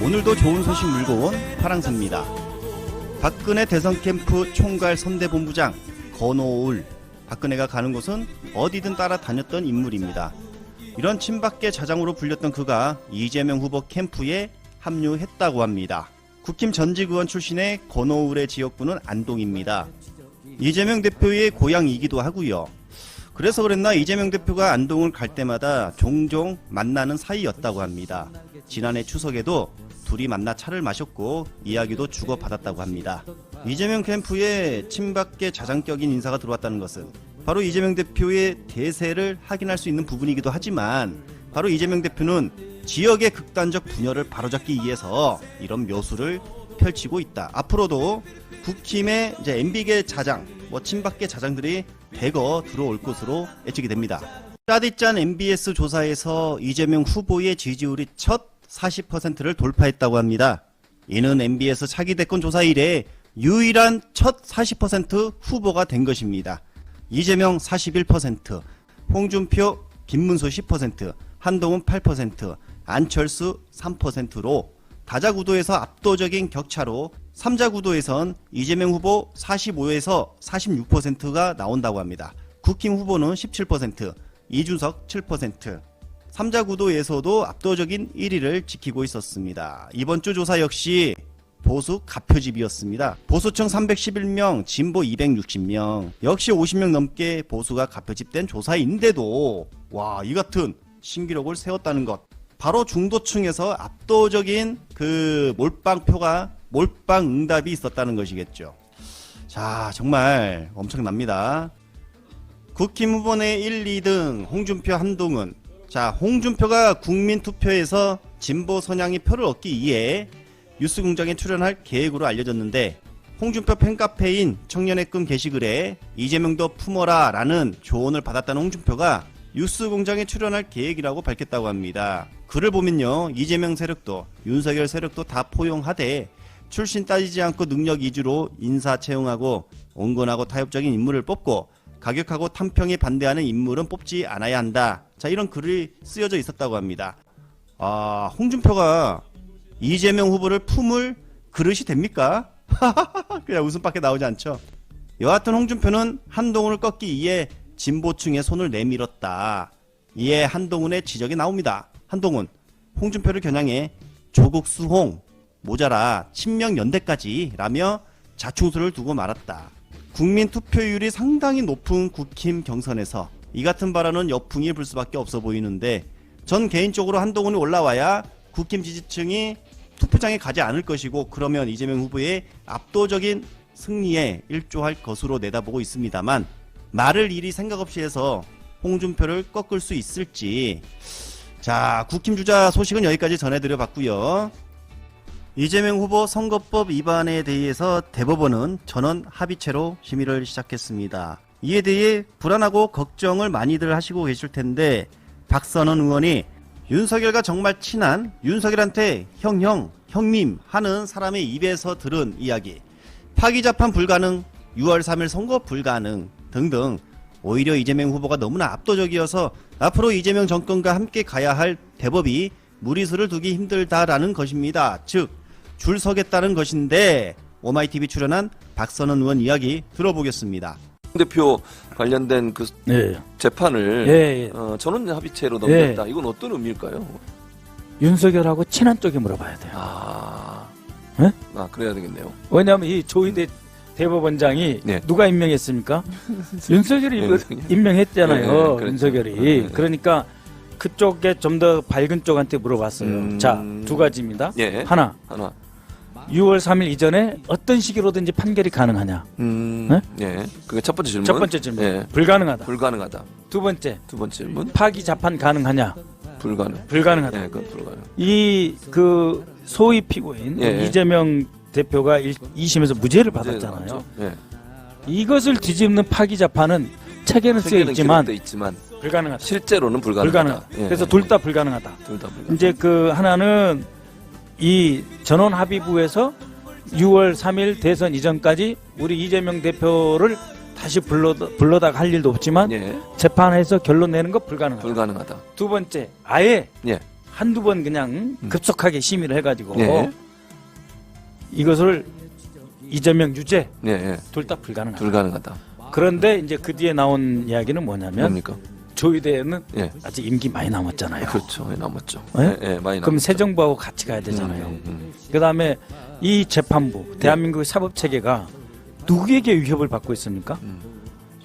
오늘도 좋은 소식 물고 온 파랑새입니다. 박근혜 대선 캠프 총괄 선대본부장 건오울. 박근혜가 가는 곳은 어디든 따라다녔던 인물입니다. 이런 친박계 자장으로 불렸던 그가 이재명 후보 캠프에 합류했다고 합니다. 국힘 전직 의원 출신의 건오울의 지역구는 안동입니다. 이재명 대표의 고향이기도 하고요. 그래서 그랬나 이재명 대표가 안동을 갈 때마다 종종 만나는 사이였다고 합니다. 지난해 추석에도 둘이 만나 차를 마셨고 이야기도 주고받았다고 합니다. 이재명 캠프에 친박계 자장격인 인사가 들어왔다는 것은 바로 이재명 대표의 대세를 확인할 수 있는 부분이기도 하지만 바로 이재명 대표는 지역의 극단적 분열을 바로잡기 위해서 이런 묘수를 펼치고 있다. 앞으로도 국힘의 MB계 자장, 친박계 자장들이 대거 들어올 것으로 예측이 됩니다. 짜디짠 MBS 조사에서 이재명 후보의 지지율이 첫 40%를 돌파했다고 합니다. 이는 MBS 차기 대권 조사 이래 유일한 첫 40% 후보가 된 것입니다. 이재명 41%, 홍준표, 김문수 10%, 한동훈 8%, 안철수 3%로 다자구도에서 압도적인 격차로 3자구도에선 이재명 후보 45에서 46%가 나온다고 합니다. 국힘 후보는 17%, 이준석 7%, 3자구도에서도 압도적인 1위를 지키고 있었습니다. 이번 주 조사 역시 보수 가표집이었습니다. 보수층 311명, 진보 260명, 역시 50명 넘게 보수가 가표집된 조사인데도 이 같은 신기록을 세웠다는 것. 바로 중도층에서 압도적인 그 몰빵 응답이 있었다는 것이겠죠. 자, 정말 엄청납니다. 국힘 후보내 1, 2등 홍준표, 한동훈. 자, 홍준표가 국민투표에서 진보 선양의 표를 얻기 위해 뉴스공장에 출연할 계획으로 알려졌는데 홍준표 팬카페인 청년의 꿈 게시글에 이재명도 품어라 라는 조언을 받았다는 홍준표가 뉴스공장에 출연할 계획이라고 밝혔다고 합니다. 글을 보면요, 이재명 세력도 윤석열 세력도 다 포용하되 출신 따지지 않고 능력 위주로 인사 채용하고 온건하고 타협적인 인물을 뽑고 가격하고 탐평에 반대하는 인물은 뽑지 않아야 한다. 자, 이런 글이 쓰여져 있었다고 합니다. 홍준표가 이재명 후보를 품을 그릇이 됩니까? 그냥 웃음밖에 나오지 않죠. 여하튼 홍준표는 한동훈을 꺾기 위해 진보층의 손을 내밀었다. 이에 한동훈의 지적이 나옵니다. 한동훈, 홍준표를 겨냥해 조국 수홍, 모자라 친명연대까지 라며 자충수를 두고 말았다. 국민 투표율이 상당히 높은 국힘 경선에서 이 같은 발언은 여풍이 불 수밖에 없어 보이는데 전 개인적으로 한동훈이 올라와야 국힘 지지층이 투표장에 가지 않을 것이고 그러면 이재명 후보의 압도적인 승리에 일조할 것으로 내다보고 있습니다만 말을 이리 생각 없이 해서 홍준표를 꺾을 수 있을지. 자, 국힘 주자 소식은 여기까지 전해드려 봤고요. 이재명 후보 선거법 위반에 대해서 대법원은 전원 합의체로 심의를 시작했습니다. 이에 대해 불안하고 걱정을 많이들 하시고 계실 텐데 박선원 의원이 윤석열과 정말 친한 윤석열한테 형님 하는 사람의 입에서 들은 이야기, 파기자판 불가능, 6월 3일 선거 불가능 등등 오히려 이재명 후보가 너무나 압도적이어서 앞으로 이재명 정권과 함께 가야 할 대법이 무리수를 두기 힘들다라는 것입니다. 즉 줄 서겠다는 것인데 오마이TV 출연한 박선원 의원 이야기 들어보겠습니다. 대표 관련된 그 재판을 전원 합의체로 넘겼다. 이건 어떤 의미일까요? 윤석열하고 친한 쪽에 물어봐야 돼요. 네? 그래야 되겠네요. 왜냐하면 이 조희대 대법원장이 누가 임명했습니까? 윤석열이 임명했잖아요. 윤석열이. 그러니까 그쪽에 좀 더 밝은 쪽한테 물어봤어요. 자, 두 가지입니다. 하나. 6월 3일 이전에 어떤 시기로든지 판결이 가능하냐? 그게 첫 번째 질문. 첫 번째 질문. 불가능하다. 두 번째 질문. 파기 자판 가능하냐? 불가능하다. 그건 불가능. 이 그 소위 피고인 이재명 대표가 2심에서 무죄를 받았잖아요. 이것을 뒤집는 파기 자판은 책에는 쓰여 있지만 불가능하다. 실제로는 불가능하다. 그래서 둘 다 불가능하다. 이제 그 하나는 이 전원 합의부에서 6월 3일 대선 이전까지 우리 이재명 대표를 다시 불러다가 할 일도 없지만 재판에서 결론 내는 거 불가능하다. 불가능하다. 두 번째, 아예 한두 번 그냥 급속하게 심의를 해가지고 예. 이것을 이재명 유죄 예. 둘 다 불가능하다. 불가능하다. 그런데 이제 그 뒤에 나온 이야기는 뭐냐면 뭡니까? 조의대는 예. 아직 임기 많이 남았잖아요. 그렇죠. 예, 남았죠. 예? 예, 많이 그럼 남았죠. 새 정부하고 같이 가야 되잖아요. 그다음에 이 재판부, 대한민국의 사법 체계가 누구에게 위협을 받고 있습니까?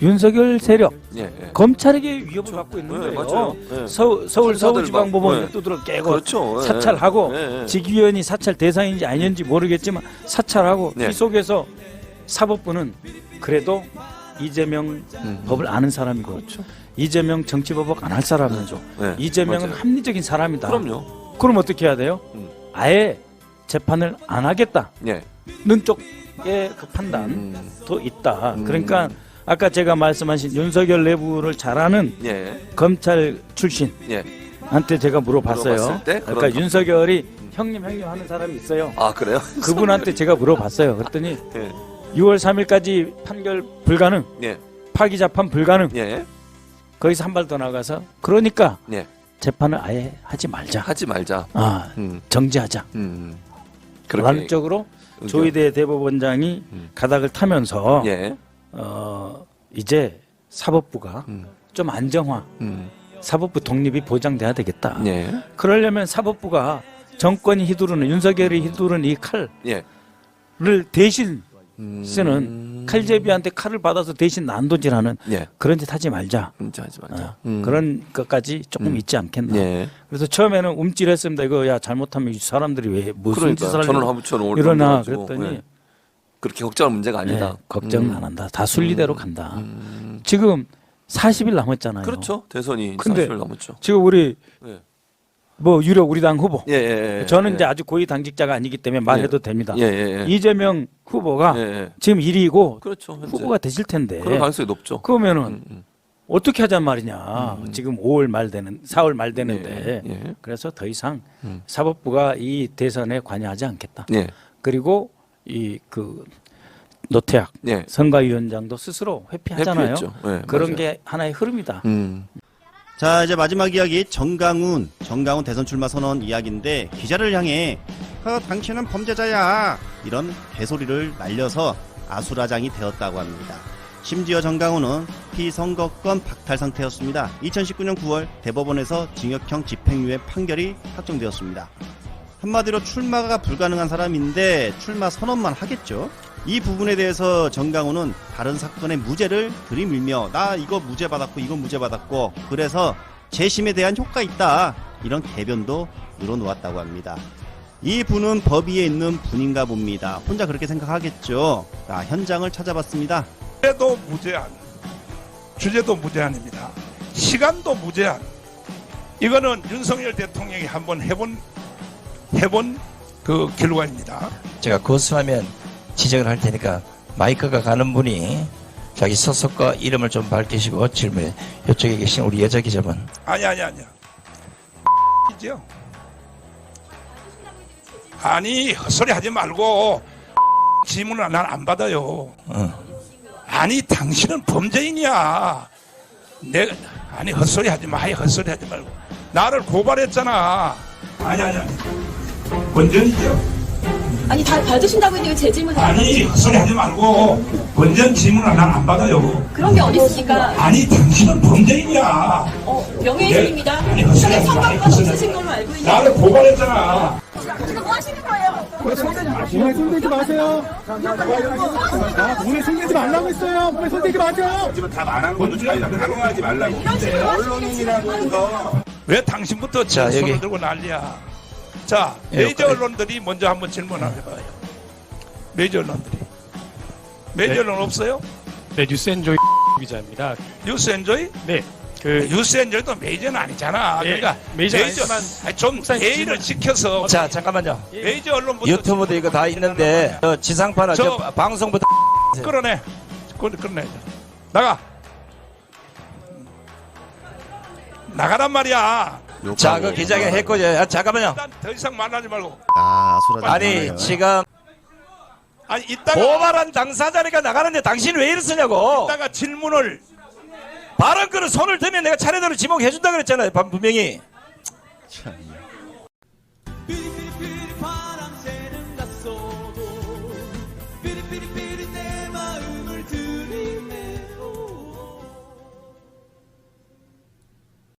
윤석열 세력, 예, 예. 검찰에게 위협을 받고 있는 예, 거예요. 맞아요. 예. 서울 서울지방법원을 예. 두드러 깨고 그렇죠. 예, 사찰하고 예, 예. 직위원이 사찰 대상인지 아닌지 모르겠지만 사찰하고 예. 이 속에서 사법부는 그래도 이재명 법을 아는 사람이고 그렇죠. 이재명 정치보복 안 할 사람이죠. 예, 이재명은 맞아요. 합리적인 사람이다. 그럼요. 그럼 어떻게 해야 돼요? 아예 재판을 안 하겠다는 예. 쪽의 그 판단도 있다. 그러니까 아까 제가 말씀하신 윤석열 내부를 잘 아는 예. 검찰 출신 예. 한테 제가 물어봤어요. 물어봤을 때 그러니까 그런 윤석열이 형님 하는 사람이 있어요. 아, 그래요? 그분한테 제가 물어봤어요. 그랬더니 예. 6월 3일까지 판결 불가능, 예. 파기 재판 불가능. 예. 거기서 한 발 더 나가서 그러니까 예. 재판을 아예 하지 말자. 하지 말자. 정지하자. 라는 쪽으로 의견. 조희대 대법원장이 가닥을 타면서 예. 이제 사법부가 좀 안정화, 사법부 독립이 보장돼야 되겠다. 예. 그러려면 사법부가 정권이 휘두르는 윤석열이 휘두르는 이 칼을 예. 대신 쓰는 칼제비한테 칼을 받아서 대신 난도질하는 예. 그런 짓 하지 말자. 진짜 하지 말자. 그런 것까지 조금 있지 않겠나. 예. 그래서 처음에는 움찔했습니다. 이거 야 잘못하면 이 사람들이 왜 무슨 짓을 하려고 저는 하부처럼 일어나 그랬더니 예. 그렇게 걱정할 문제가 아니다. 걱정은 안 한다. 다 순리대로 간다. 지금 40일 남았잖아요. 그렇죠. 대선이 근데 40일 남았죠. 지금 우리 예. 뭐 유력 우리 당 후보. 예, 예, 예, 저는 예. 이제 아주 고위 당직자가 아니기 때문에 말해도 됩니다. 예, 예, 예. 이재명 후보가 예, 예. 지금 1위고 그렇죠. 현재. 후보가 되실 텐데. 그럴 가능성이 높죠. 그러면은 어떻게 하잔 말이냐. 지금 5월 말 되는 4월 말 되는데. 예, 예. 그래서 더 이상 사법부가 이 대선에 관여하지 않겠다. 예. 그리고 이 그 노태학 예. 선관위원장도 스스로 회피하잖아요. 회피했죠. 예, 그런 맞아요. 게 하나의 흐름이다. 자, 이제 마지막 이야기 정강훈 대선 출마 선언 이야기인데 기자를 향해 당신은 범죄자야 이런 개소리를 날려서 아수라장이 되었다고 합니다. 심지어 정강훈은 피선거권 박탈 상태였습니다. 2019년 9월 대법원에서 징역형 집행유예 판결이 확정되었습니다. 한마디로 출마가 불가능한 사람인데 출마 선언만 하겠죠. 이 부분에 대해서 정강훈은 다른 사건의 무죄를 들이밀며 나 이거 무죄 받았고 이건 무죄 받았고 그래서 재심에 대한 효과 있다 이런 개변도 늘어놓았다고 합니다. 이 분은 법 위에 있는 분인가 봅니다. 혼자 그렇게 생각하겠죠. 자, 현장을 찾아봤습니다. 주제도 무제한, 주제도 무제한입니다. 시간도 무제한. 이거는 윤석열 대통령이 한번 해본 그 결과입니다. 제가 거수하면 지적을 할 테니까 마이크가 가는 분이 자기 소속과 이름을 좀 밝히시고 질문해. 이쪽에 계신 우리 여자 기자분. 아니야. 이죠. 아니 헛소리 하지 말고 질문을 난 안 받아요. 아니 당신은 범죄인이야. 아니 헛소리 하지 마. 헛소리 하지 말고 나를 고발했잖아. 아니. 본전이죠. 아니 다 받으신다고 했는데 제 질문 아니 헛소리 하지 말고 본전 질문을 난 안 받아요. 그런 게 어디 있습니까? 아니 당신은 범죄인이야. 명예훼손입니다. 아니, 헛소리 하지 마. 선거권 없으신 걸로 알고 있는데 나를 고발했잖아. 지금 뭐 하시는 거예요? 몸에 손대지 마세요. 몸에 손대지 말라고 했어요. 몸에 손대지 마세요. 지금 다 말하는 것도 당황하지 말라고. 언론이라는 거. 왜 당신부터 자, 손을 여기. 들고 난리야? 자, 예, 메이저 언론들이 먼저 한번 질문을 해봐요. 메이저 언론들이. 메이저 언론 없어요? 네, 뉴스엔조이 기자입니다. 뉴스엔조이? 네, 뉴스엔조이도 메이저는 아니잖아. 예, 그러니까 메이저는 메이저, 아니지만 좀 목사님 예의를 지켜서 자, 잠깐만요. 메이저 언론부터 유튜브도 이거 다 있는데 지상파나 저- 방송부터 끌어내. 끌어내. 나가. 나가란 말이야. 자, 그 기자가 했고요. 잠깐만요. 일단 더 이상 말하지 말고. 아수라장. 아니, 지금 아니 이따가 고발한 당사자니까 나가는데 당신 왜 이러느냐고. 이따가 질문을 발언권을 손을 대면 내가 차례대로 지목해준다 그랬잖아요. 분명히.